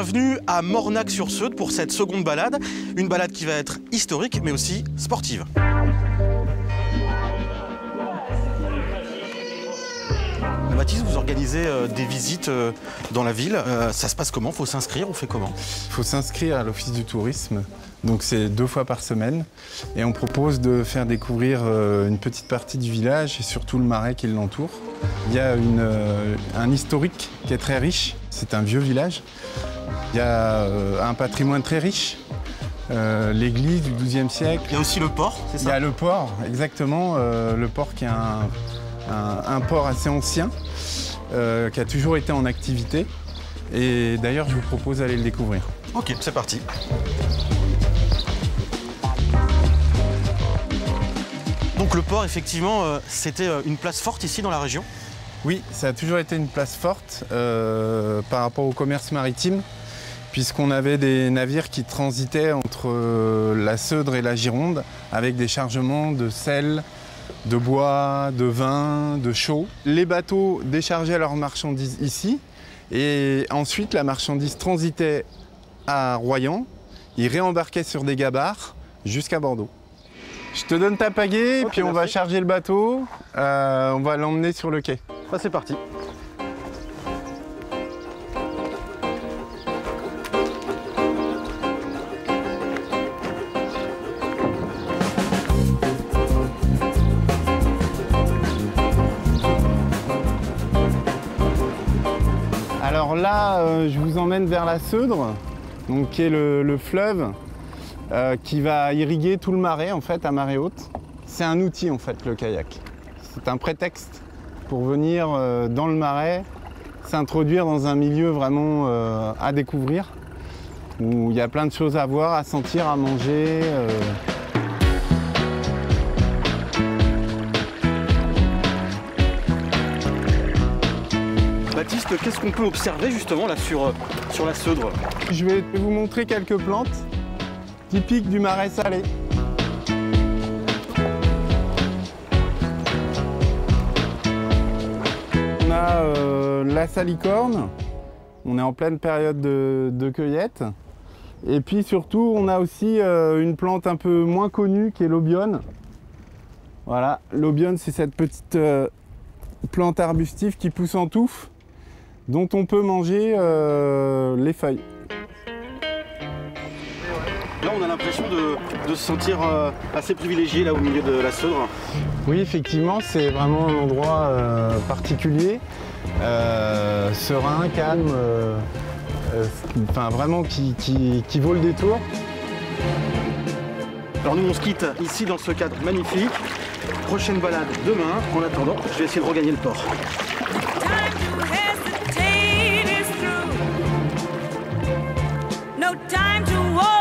Bienvenue à Mornac-sur-Seude pour cette seconde balade. Une balade qui va être historique mais aussi sportive. Baptiste, vous organisez des visites dans la ville. Ça se passe comment? Faut s'inscrire? On fait comment? Il faut s'inscrire à l'Office du tourisme. Donc c'est 2 fois par semaine. Et on propose de faire découvrir une petite partie du village et surtout le marais qui l'entoure. Il y a un historique qui est très riche. C'est un vieux village. Il y a un patrimoine très riche. L'église du XIIe siècle. Il y a aussi le port, c'est ça? Il y a le port, exactement. Le port qui est un port assez ancien, qui a toujours été en activité. Et d'ailleurs, je vous propose d'aller le découvrir. Ok, c'est parti. Donc le port, effectivement, c'était une place forte ici dans la région? Oui, ça a toujours été une place forte par rapport au commerce maritime, puisqu'on avait des navires qui transitaient entre la Seudre et la Gironde avec des chargements de sel, de bois, de vin, de chaux. Les bateaux déchargeaient leurs marchandises ici et ensuite la marchandise transitait à Royan, ils réembarquaient sur des gabarres jusqu'à Bordeaux. Je te donne ta pagaie, puis on va charger le bateau, on va l'emmener sur le quai. Bah, c'est parti. Alors là, je vous emmène vers la Seudre, donc, qui est le fleuve qui va irriguer tout le marais en fait, à marée haute. C'est un outil en fait, le kayak. C'est un prétexte pour venir dans le marais, s'introduire dans un milieu vraiment à découvrir, où il y a plein de choses à voir, à sentir, à manger. Baptiste, qu'est-ce qu'on peut observer justement là sur la Seudre? Je vais vous montrer quelques plantes typiques du marais salé. On a la salicorne, on est en pleine période de cueillette. Et puis surtout, on a aussi une plante un peu moins connue qui est l'obione. Voilà, l'obione, c'est cette petite plante arbustive qui pousse en touffe, dont on peut manger les feuilles. Là, on a l'impression de se sentir assez privilégié là au milieu de la Seudre. Oui, effectivement, c'est vraiment un endroit particulier, serein, calme, enfin vraiment qui vaut le détour. Alors nous, on se quitte ici dans ce cadre magnifique. Prochaine balade demain. En attendant, je vais essayer de regagner le port. No time to walk.